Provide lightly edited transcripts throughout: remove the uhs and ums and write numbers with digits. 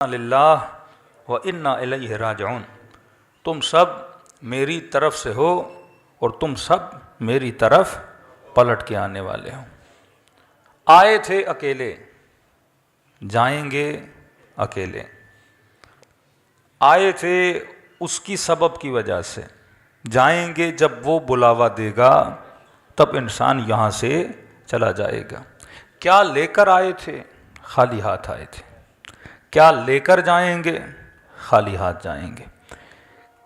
للہ و انا الیہ راجعون، تم سب میری طرف سے ہو اور تم سب میری طرف پلٹ کے آنے والے ہو۔ آئے تھے اکیلے، جائیں گے اکیلے۔ آئے تھے اس کی سبب کی وجہ سے، جائیں گے جب وہ بلاوا دے گا تب انسان یہاں سے چلا جائے گا۔ کیا لے کر آئے تھے؟ خالی ہاتھ آئے تھے۔ کیا لے کر جائیں گے؟ خالی ہاتھ جائیں گے۔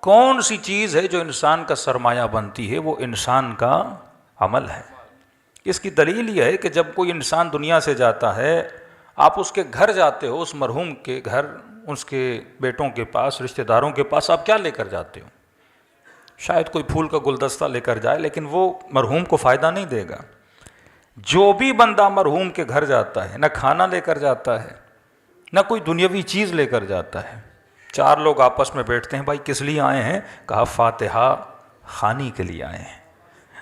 کون سی چیز ہے جو انسان کا سرمایہ بنتی ہے؟ وہ انسان کا عمل ہے۔ اس کی دلیل یہ ہے کہ جب کوئی انسان دنیا سے جاتا ہے، آپ اس کے گھر جاتے ہو، اس مرحوم کے گھر، اس کے بیٹوں کے پاس، رشتہ داروں کے پاس، آپ کیا لے کر جاتے ہو؟ شاید کوئی پھول کا گلدستہ لے کر جائے، لیکن وہ مرحوم کو فائدہ نہیں دے گا۔ جو بھی بندہ مرحوم کے گھر جاتا ہے، نہ کھانا لے کر جاتا ہے، نہ کوئی دنیاوی چیز لے کر جاتا ہے۔ چار لوگ آپس میں بیٹھتے ہیں، بھائی کس لیے آئے ہیں؟ کہا فاتحہ خوانی کے لیے آئے ہیں۔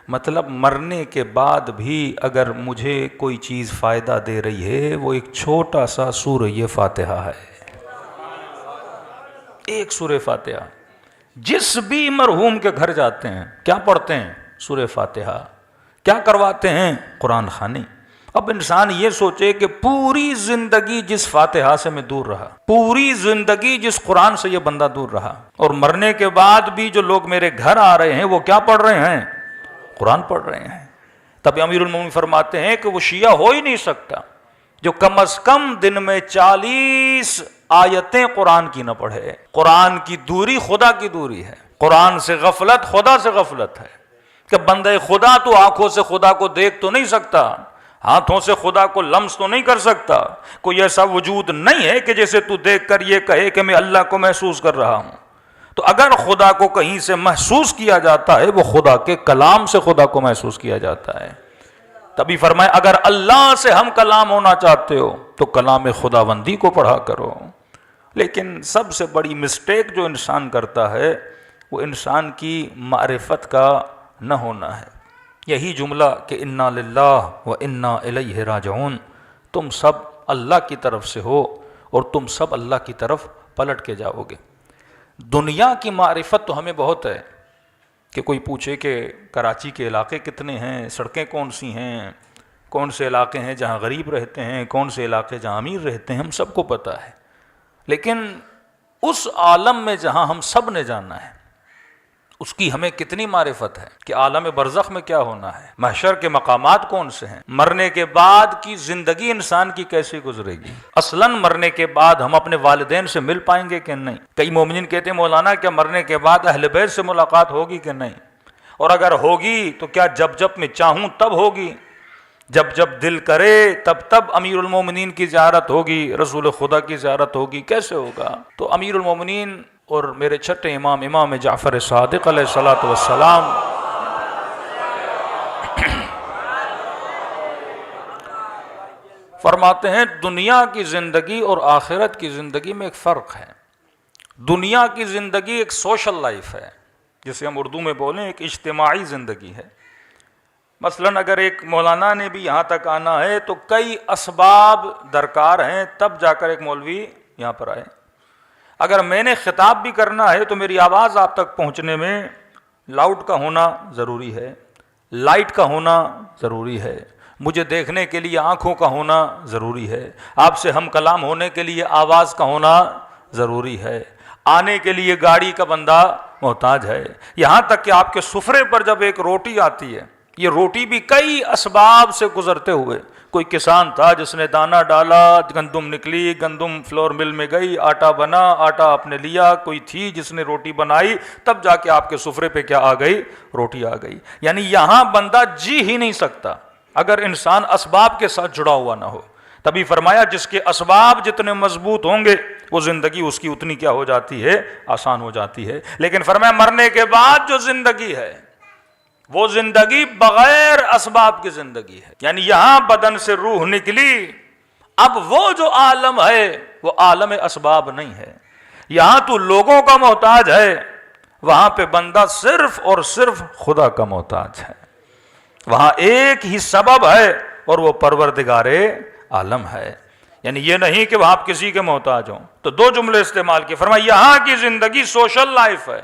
مطلب مرنے کے بعد بھی اگر مجھے کوئی چیز فائدہ دے رہی ہے، وہ ایک چھوٹا سا سورہ فاتحہ ہے، ایک سورہ فاتحہ۔ جس بھی مرحوم کے گھر جاتے ہیں کیا پڑھتے ہیں؟ سورہ فاتحہ۔ کیا کرواتے ہیں؟ قرآن خوانی۔ اب انسان یہ سوچے کہ پوری زندگی جس فاتحہ سے میں دور رہا، پوری زندگی جس قرآن سے یہ بندہ دور رہا، اور مرنے کے بعد بھی جو لوگ میرے گھر آ رہے ہیں وہ کیا پڑھ رہے ہیں؟ قرآن پڑھ رہے ہیں۔ تب امیر المومنین فرماتے ہیں کہ وہ شیعہ ہو ہی نہیں سکتا جو کم از کم دن میں 40 آیتیں قرآن کی نہ پڑھے۔ قرآن کی دوری خدا کی دوری ہے، قرآن سے غفلت خدا سے غفلت ہے۔ کہ بندہ خدا تو آنکھوں سے خدا کو دیکھ تو نہیں سکتا، ہاتھوں سے خدا کو لمس تو نہیں کر سکتا، کوئی ایسا وجود نہیں ہے کہ جیسے تو دیکھ کر یہ کہے کہ میں اللہ کو محسوس کر رہا ہوں۔ تو اگر خدا کو کہیں سے محسوس کیا جاتا ہے، وہ خدا کے کلام سے خدا کو محسوس کیا جاتا ہے۔ تبھی فرمائے اگر اللہ سے ہم کلام ہونا چاہتے ہو تو کلام خداوندی کو پڑھا کرو۔ لیکن سب سے بڑی مسٹیک جو انسان کرتا ہے وہ انسان کی معرفت کا نہ ہونا ہے۔ یہی جملہ کہ انا للہ و انا الیہ راجعون، تم سب اللہ کی طرف سے ہو اور تم سب اللہ کی طرف پلٹ کے جاؤ گے۔ دنیا کی معرفت تو ہمیں بہت ہے کہ کوئی پوچھے کہ کراچی کے علاقے کتنے ہیں، سڑکیں کون سی ہیں، کون سے علاقے ہیں جہاں غریب رہتے ہیں، کون سے علاقے جہاں امیر رہتے ہیں، ہم سب کو پتہ ہے۔ لیکن اس عالم میں جہاں ہم سب نے جانا ہے، اس کی ہمیں کتنی معرفت ہے کہ عالم برزخ میں کیا ہونا ہے، محشر کے مقامات کون سے ہیں، مرنے کے بعد کی زندگی انسان کی کیسے گزرے گی، اصلاً مرنے کے بعد ہم اپنے والدین سے مل پائیں گے کہ نہیں۔ کئی مومنین کہتے ہیں مولانا کیا مرنے کے بعد اہل بیت سے ملاقات ہوگی کہ نہیں، اور اگر ہوگی تو کیا جب جب میں چاہوں تب ہوگی، جب جب دل کرے تب تب امیر المومنین کی زیارت ہوگی، رسول خدا کی زیارت ہوگی، کیسے ہوگا؟ تو امیر المومنین اور میرے چھٹے امام جعفر صادق علیہ الصلوۃ والسلام فرماتے ہیں دنیا کی زندگی اور آخرت کی زندگی میں ایک فرق ہے۔ دنیا کی زندگی ایک سوشل لائف ہے، جسے ہم اردو میں بولیں ایک اجتماعی زندگی ہے۔ مثلاً اگر ایک مولانا نے بھی یہاں تک آنا ہے تو کئی اسباب درکار ہیں تب جا کر ایک مولوی یہاں پر آئے۔ اگر میں نے خطاب بھی کرنا ہے تو میری آواز آپ تک پہنچنے میں لاؤڈ کا ہونا ضروری ہے، لائٹ کا ہونا ضروری ہے، مجھے دیکھنے کے لیے آنکھوں کا ہونا ضروری ہے، آپ سے ہم کلام ہونے کے لیے آواز کا ہونا ضروری ہے، آنے کے لیے گاڑی کا بندہ محتاج ہے، یہاں تک کہ آپ کے سفرے پر جب ایک روٹی آتی ہے، یہ روٹی بھی کئی اسباب سے گزرتے ہوئے، کوئی کسان تھا جس نے دانہ ڈالا، گندم نکلی، گندم فلور مل میں گئی، آٹا بنا، آٹا آپ نے لیا، کوئی تھی جس نے روٹی بنائی، تب جا کے آپ کے سفرے پہ کیا آ گئی؟ روٹی آ گئی۔ یعنی یہاں بندہ جی ہی نہیں سکتا اگر انسان اسباب کے ساتھ جڑا ہوا نہ ہو۔ تبھی فرمایا جس کے اسباب جتنے مضبوط ہوں گے وہ زندگی اس کی اتنی کیا ہو جاتی ہے؟ آسان ہو جاتی ہے۔ لیکن فرمایا مرنے کے بعد جو زندگی ہے وہ زندگی بغیر اسباب کی زندگی ہے، یعنی یہاں بدن سے روح نکلی، اب وہ جو عالم ہے وہ عالم اسباب نہیں ہے۔ یہاں تو لوگوں کا محتاج ہے، وہاں پہ بندہ صرف اور صرف خدا کا محتاج ہے۔ وہاں ایک ہی سبب ہے اور وہ پروردگار عالم ہے۔ یعنی یہ نہیں کہ وہ آپ کسی کے محتاج ہوں. تو دو جملے استعمال کیے. فرمایا یہاں کی زندگی سوشل لائف ہے،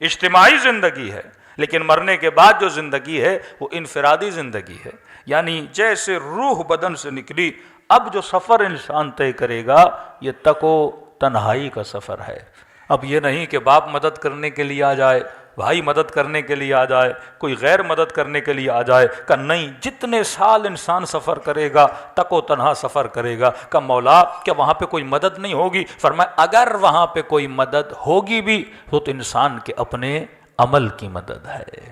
اجتماعی زندگی ہے، لیکن مرنے کے بعد جو زندگی ہے وہ انفرادی زندگی ہے. یعنی جیسے روح بدن سے نکلی، اب جو سفر انسان طے کرے گا یہ تک و تنہائی کا سفر ہے. اب یہ نہیں کہ باپ مدد کرنے کے لیے آ جائے، بھائی مدد کرنے کے لیے آ جائے، کوئی غیر مدد کرنے کے لیے آ جائے. کہ نہیں، جتنے سال انسان سفر کرے گا تک و تنہا سفر کرے گا. کہ مولا کیا وہاں پہ کوئی مدد نہیں ہوگی؟ فرمایا اگر وہاں پہ کوئی مدد ہوگی بھی تو انسان کے اپنے عمل کی مدد ہے.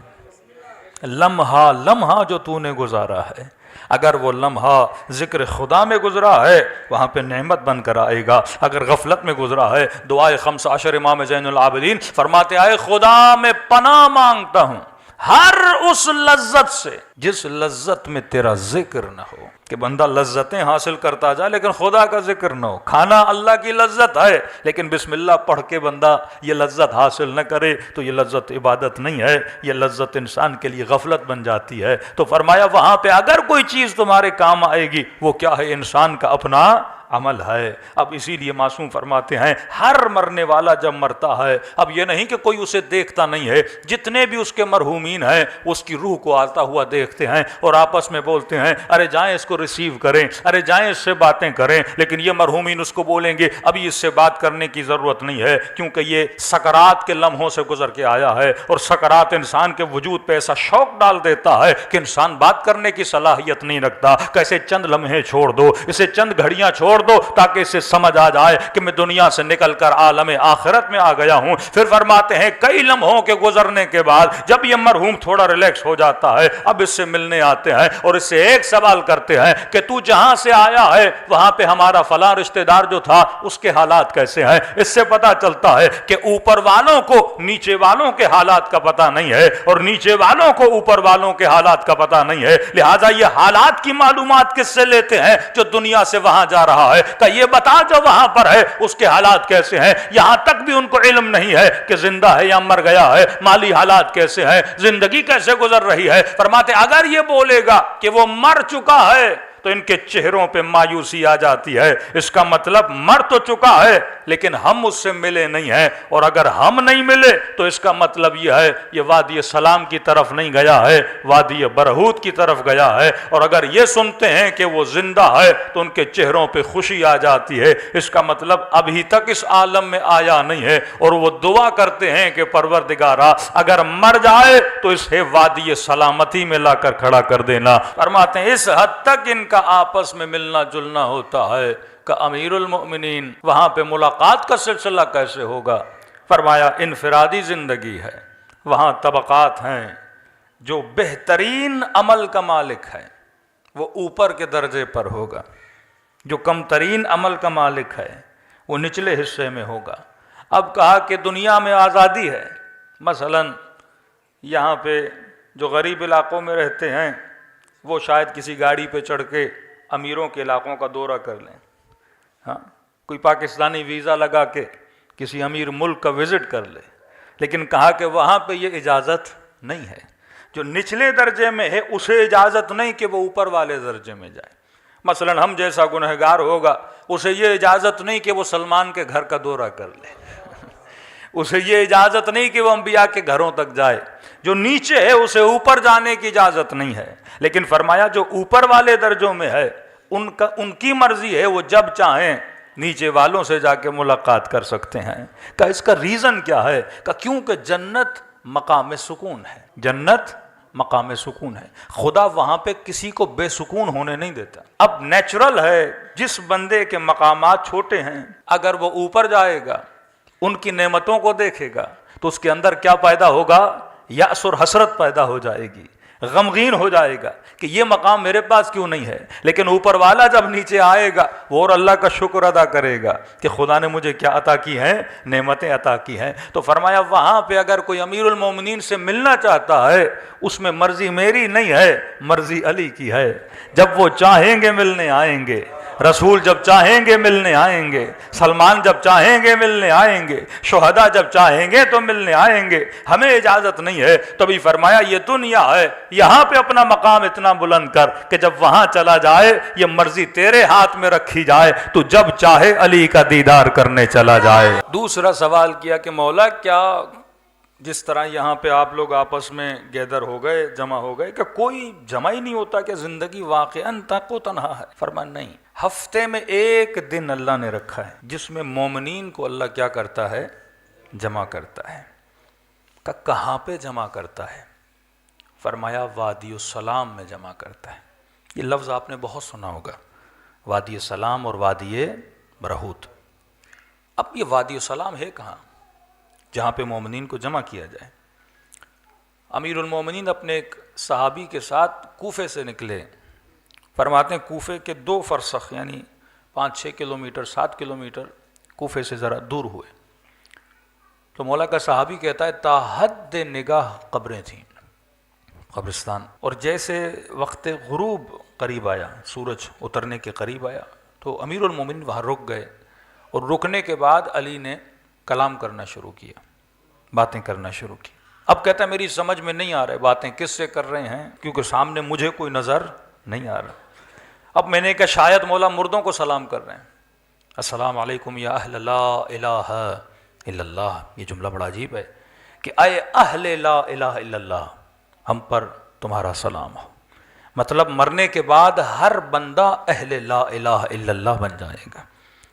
لمحہ لمحہ جو تو نے گزارا ہے، اگر وہ لمحہ ذکر خدا میں گزرا ہے وہاں پہ نعمت بن کر آئے گا. اگر غفلت میں گزرا ہے، دعائے 15 امام زین العابدین فرماتے آئے خدا میں پناہ مانگتا ہوں ہر اس لذت سے جس لذت میں تیرا ذکر نہ ہو. کہ بندہ لذتیں حاصل کرتا جائے لیکن خدا کا ذکر نہ ہو. کھانا اللہ کی لذت ہے لیکن بسم اللہ پڑھ کے بندہ یہ لذت حاصل نہ کرے تو یہ لذت عبادت نہیں ہے، یہ لذت انسان کے لیے غفلت بن جاتی ہے. تو فرمایا وہاں پہ اگر کوئی چیز تمہارے کام آئے گی وہ کیا ہے؟ انسان کا اپنا عمل ہے. اب اسی لیے معصوم فرماتے ہیں ہر مرنے والا جب مرتا ہے، اب یہ نہیں کہ کوئی اسے دیکھتا نہیں ہے، جتنے بھی اس کے مرحومین ہیں اس کی روح کو آتا ہوا دیکھتے ہیں اور آپس میں بولتے ہیں ارے جائیں اس کو ریسیو کریں، ارے جائیں اس سے باتیں کریں. لیکن یہ مرحومین اس کو بولیں گے ابھی اس سے بات کرنے کی ضرورت نہیں ہے، کیونکہ یہ سکرات کے لمحوں سے گزر کے آیا ہے اور سکرات انسان کے وجود پہ ایسا شوق ڈال دیتا ہے کہ انسان بات کرنے کی صلاحیت نہیں رکھتا. کیسے چند لمحے چھوڑ دو، اسے چند گھڑیاں چھوڑ دو تاکہ اسے سمجھ آ جائے کہ میں دنیا سے نکل کر عالم آخرت میں آ گیا ہوں. پھر فرماتے ہیں کئی لمحوں کے گزرنے کے بعد جب یہ مرحوم تھوڑا ریلیکس ہو جاتا ہے اب اس سے ملنے آتے ہیں اور اس سے ایک سوال کرتے ہیں کہ تو جہاں سے آیا ہے وہاں پہ ہمارا فلاں رشتہ دار جو تھا اس کے حالات کیسے ہیں. اس سے پتا چلتا ہے کہ اوپر والوں کو نیچے والوں کے حالات کا پتا نہیں ہے اور نیچے والوں کو اوپر والوں کے حالات کا پتا نہیں ہے. لہٰذا یہ حالات کی معلومات کس سے لیتے ہیں؟ جو دنیا سے وہاں جا رہا ہے. کہ یہ بتا جو وہاں پر ہے اس کے حالات کیسے ہیں. یہاں تک بھی ان کو علم نہیں ہے کہ زندہ ہے یا مر گیا ہے، مالی حالات کیسے ہیں، زندگی کیسے گزر رہی ہے. فرماتے اگر یہ بولے گا کہ وہ مر چکا ہے تو ان کے چہروں پہ مایوسی آ جاتی ہے. اس کا مطلب مر تو چکا ہے لیکن ہم اس سے ملے نہیں ہیں، اور اگر ہم نہیں ملے تو اس کا مطلب یہ ہے یہ وادی سلام کی طرف نہیں گیا ہے، وادی برہوت کی طرف گیا ہے. اور اگر یہ سنتے ہیں کہ وہ زندہ ہے تو ان کے چہروں پہ خوشی آ جاتی ہے. اس کا مطلب ابھی تک اس عالم میں آیا نہیں ہے اور وہ دعا کرتے ہیں کہ پروردگارا اگر مر جائے تو اسے وادی سلامتی میں لا کر کھڑا کر دینا. فرماتے ہیں اس حد تک ان کا آپس میں ملنا جلنا ہوتا ہے کہ امیر المؤمنین وہاں پہ ملاقات کا سلسلہ کیسے ہوگا. فرمایا انفرادی زندگی ہے، وہاں طبقات ہیں. جو بہترین عمل کا مالک ہے وہ اوپر کے درجے پر ہوگا، جو کم ترین عمل کا مالک ہے وہ نچلے حصے میں ہوگا. اب کہا کہ دنیا میں آزادی ہے، مثلا یہاں پہ جو غریب علاقوں میں رہتے ہیں وہ شاید کسی گاڑی پہ چڑھ کے امیروں کے علاقوں کا دورہ کر لیں. ہاں، کوئی پاکستانی ویزا لگا کے کسی امیر ملک کا وزٹ کر لے. لیکن کہا کہ وہاں پہ یہ اجازت نہیں ہے. جو نچلے درجے میں ہے اسے اجازت نہیں کہ وہ اوپر والے درجے میں جائے. مثلا ہم جیسا گنہگار ہوگا اسے یہ اجازت نہیں کہ وہ سلمان کے گھر کا دورہ کر لے. اسے یہ اجازت نہیں کہ وہ انبیاء کے گھروں تک جائے. جو نیچے ہے اسے اوپر جانے کی اجازت نہیں ہے. لیکن فرمایا جو اوپر والے درجوں میں ہے ان کی مرضی ہے، وہ جب چاہیں نیچے والوں سے جا کے ملاقات کر سکتے ہیں. کہ اس کا ریزن کیا ہے؟ کہ کیونکہ جنت مقام سکون ہے. جنت مقام سکون ہے. خدا وہاں پہ کسی کو بے سکون ہونے نہیں دیتا. اب نیچرل ہے جس بندے کے مقامات چھوٹے ہیں اگر وہ اوپر جائے گا ان کی نعمتوں کو دیکھے گا تو اس کے اندر کیا پیدا ہوگا؟ یأس اور حسرت پیدا ہو جائے گی، غمگین ہو جائے گا کہ یہ مقام میرے پاس کیوں نہیں ہے. لیکن اوپر والا جب نیچے آئے گا وہ اور اللہ کا شکر ادا کرے گا کہ خدا نے مجھے کیا عطا کی ہیں، نعمتیں عطا کی ہیں. تو فرمایا وہاں پہ اگر کوئی امیر المومنین سے ملنا چاہتا ہے اس میں مرضی میری نہیں ہے، مرضی علی کی ہے. جب وہ چاہیں گے ملنے آئیں گے، رسول جب چاہیں گے ملنے آئیں گے، سلمان جب چاہیں گے ملنے آئیں گے، شہداء جب چاہیں گے تو ملنے آئیں گے، ہمیں اجازت نہیں ہے۔ تبھی فرمایا یہ دنیا ہے، یہاں پہ اپنا مقام اتنا بلند کر کہ جب وہاں چلا جائے یہ مرضی تیرے ہاتھ میں رکھی جائے، تو جب چاہے علی کا دیدار کرنے چلا جائے۔ دوسرا سوال کیا کہ مولا کیا جس طرح یہاں پہ آپ لوگ آپس میں گیدر ہو گئے، جمع ہو گئے، کہ کوئی جمع ہی نہیں ہوتا کہ زندگی واقعاً تک و تنہا ہے؟ فرمایا نہیں، ہفتے میں ایک دن اللہ نے رکھا ہے جس میں مومنین کو اللہ کیا کرتا ہے؟ جمع کرتا ہے۔ کہاں پہ جمع کرتا ہے؟ فرمایا وادی السلام میں جمع کرتا ہے۔ یہ لفظ آپ نے بہت سنا ہوگا، وادی السلام اور وادی برہوت۔ اب یہ وادی السلام ہے کہاں جہاں پہ مومنین کو جمع کیا جائے؟ امیر المومنین اپنے ایک صحابی کے ساتھ کوفے سے نکلے، فرماتے ہیں کوفے کے 2 فرسخ یعنی 5-6 کلومیٹر 7 کلومیٹر کوفے سے ذرا دور ہوئے، تو مولا کا صحابی کہتا ہے تا حد نگاہ قبریں تھیں، قبرستان، اور جیسے وقت غروب قریب آیا، سورج اترنے کے قریب آیا، تو امیر المومنین وہاں رک گئے، اور رکنے کے بعد علی نے کلام کرنا شروع کیا، باتیں کرنا شروع کی۔ اب کہتا ہے میری سمجھ میں نہیں آ رہے باتیں کس سے کر رہے ہیں، کیونکہ سامنے مجھے کوئی نظر نہیں آ رہا۔ اب میں نے کہا شاید مولا مردوں کو سلام کر رہے ہیں، السلام علیکم یا اہل لا الہ الا اللہ۔ یہ جملہ بڑا عجیب ہے کہ اے اہل لا الہ الا اللہ، ہم پر تمہارا سلام ہو۔ مطلب مرنے کے بعد ہر بندہ اہل لا الہ الا اللہ بن جائے گا،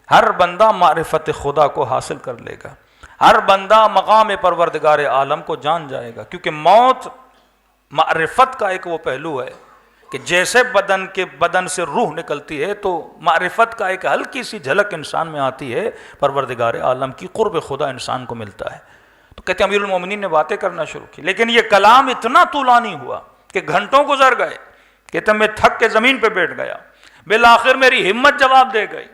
ہر بندہ معرفت خدا کو حاصل کر لے گا، ہر بندہ مقام پروردگار عالم کو جان جائے گا، کیونکہ موت معرفت کا ایک وہ پہلو ہے کہ جیسے بدن سے روح نکلتی ہے تو معرفت کا ایک ہلکی سی جھلک انسان میں آتی ہے، پروردگار عالم کی قرب خدا انسان کو ملتا ہے۔ تو کہتے ہیں امیر المومنین نے باتیں کرنا شروع کی، لیکن یہ کلام اتنا طولانی ہوا کہ گھنٹوں گزر گئے۔ کہتے ہیں میں تھک کے زمین پہ بیٹھ گیا، بالآخر میری ہمت جواب دے گئی،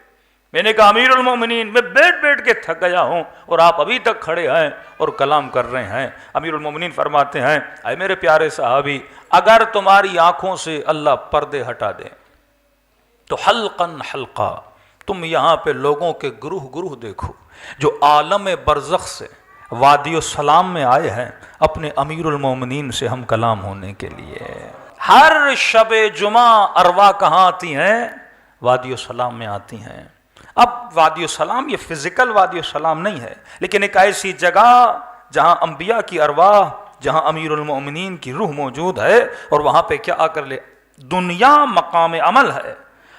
میں نے کہا امیر المومنین میں بیٹھ کے تھک گیا ہوں اور آپ ابھی تک کھڑے ہیں اور کلام کر رہے ہیں۔ امیر المومنین فرماتے ہیں اے میرے پیارے صحابی، اگر تمہاری آنکھوں سے اللہ پردے ہٹا دے تو حلقاً حلقہ تم یہاں پہ لوگوں کے گروہ دیکھو جو عالم برزخ سے وادی السلام میں آئے ہیں اپنے امیر المومنین سے ہم کلام ہونے کے لیے۔ ہر شب جمعہ ارواح کہاں آتی ہیں؟ وادی السلام میں آتی ہیں۔ اب وادی السلام یہ فزیکل وادی السلام نہیں ہے، لیکن ایک ایسی جگہ جہاں انبیاء کی ارواح، جہاں امیر المومنین کی روح موجود ہے، اور وہاں پہ کیا آ کر لے دنیا مقام عمل ہے۔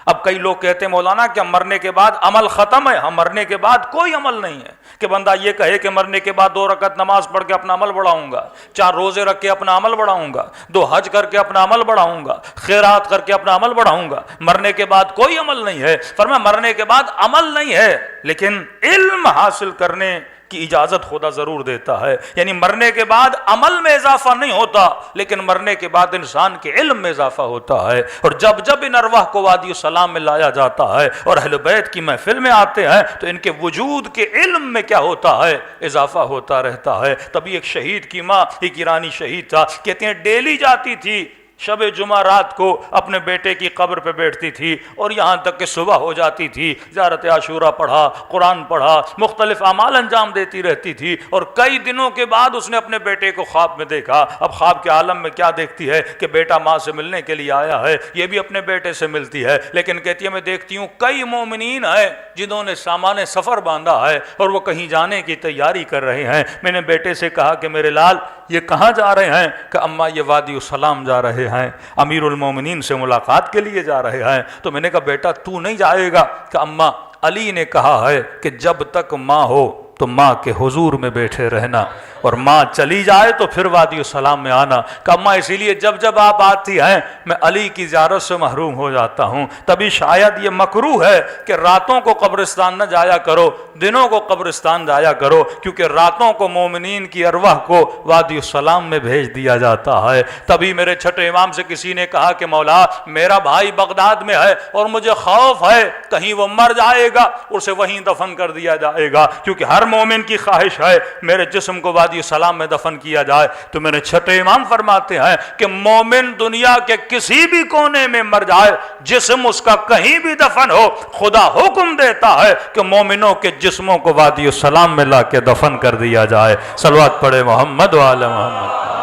اب کئی لوگ کہتے ہیں مولانا کہ مرنے کے بعد عمل ختم ہے، ہم مرنے کے بعد کوئی عمل نہیں ہے کہ بندہ یہ کہے کہ مرنے کے بعد 2 رکعت نماز پڑھ کے اپنا عمل بڑھاؤں گا، 4 روزے رکھ کے اپنا عمل بڑھاؤں گا، 2 حج کر کے اپنا عمل بڑھاؤں گا، خیرات کر کے اپنا عمل بڑھاؤں گا۔ مرنے کے بعد کوئی عمل نہیں ہے۔ فرمایا مرنے کے بعد عمل نہیں ہے، لیکن علم حاصل کرنے کی اجازت خدا ضرور دیتا ہے۔ یعنی مرنے کے بعد عمل میں اضافہ نہیں ہوتا، لیکن مرنے کے بعد انسان کے علم میں اضافہ ہوتا ہے۔ اور جب ان ارواح کو وادی السلام میں لایا جاتا ہے اور اہل بیت کی محفل میں آتے ہیں تو ان کے وجود کے علم میں کیا ہوتا ہے؟ اضافہ ہوتا رہتا ہے۔ تبھی ایک شہید کی ماں، ایک ایرانی شہید تھا، کہتے ہیں ڈیلی جاتی تھی شب جمعہ رات کو اپنے بیٹے کی قبر پہ بیٹھتی تھی، اور یہاں تک کہ صبح ہو جاتی تھی، زیارت عاشورہ پڑھا، قرآن پڑھا، مختلف اعمال انجام دیتی رہتی تھی۔ اور کئی دنوں کے بعد اس نے اپنے بیٹے کو خواب میں دیکھا۔ اب خواب کے عالم میں کیا دیکھتی ہے کہ بیٹا ماں سے ملنے کے لیے آیا ہے، یہ بھی اپنے بیٹے سے ملتی ہے، لیکن کہتی ہے میں دیکھتی ہوں کئی مومنین ہیں جنہوں نے سامان سفر باندھا ہے اور وہ کہیں جانے کی تیاری کر رہے ہیں۔ میں نے بیٹے سے کہا کہ میرے لال یہ کہاں جا رہے ہیں؟ کہ اماں یہ وادی السلام جا رہے ہیں، امیر المومنین سے ملاقات کے لیے جا رہے ہیں۔ تو میں نے کہا بیٹا تو نہیں جائے گا؟ کہ اماں علی نے کہا ہے کہ جب تک ماں ہو تو ماں کے حضور میں بیٹھے رہنا، اور ماں چلی جائے تو پھر وادی السلام میں آنا۔ کہ اماں اسی لیے جب آپ آتی ہیں میں علی کی زیارت سے محروم ہو جاتا ہوں۔ تبھی شاید یہ مکروہ ہے کہ راتوں کو قبرستان نہ جایا کرو، دنوں کو قبرستان جایا کرو، کیونکہ راتوں کو مومنین کی ارواح کو وادی السلام میں بھیج دیا جاتا ہے۔ تبھی میرے چھٹے امام سے کسی نے کہا کہ مولا میرا بھائی بغداد میں ہے اور مجھے خوف ہے کہیں وہ مر جائے گا، اسے وہیں دفن کر دیا جائے گا، کیونکہ ہر مومن کی خواہش ہے میرے جسم کو وادی سلام میں دفن کیا جائے، تو میرے چھٹے امام فرماتے ہیں کہ مومن دنیا کے کسی بھی کونے میں مر جائے، جسم اس کا کہیں بھی دفن ہو، خدا حکم دیتا ہے کہ مومنوں کے جسموں کو وادی السلام میں لا کے دفن کر دیا جائے۔ صلوات پڑھے محمد و آل محمد۔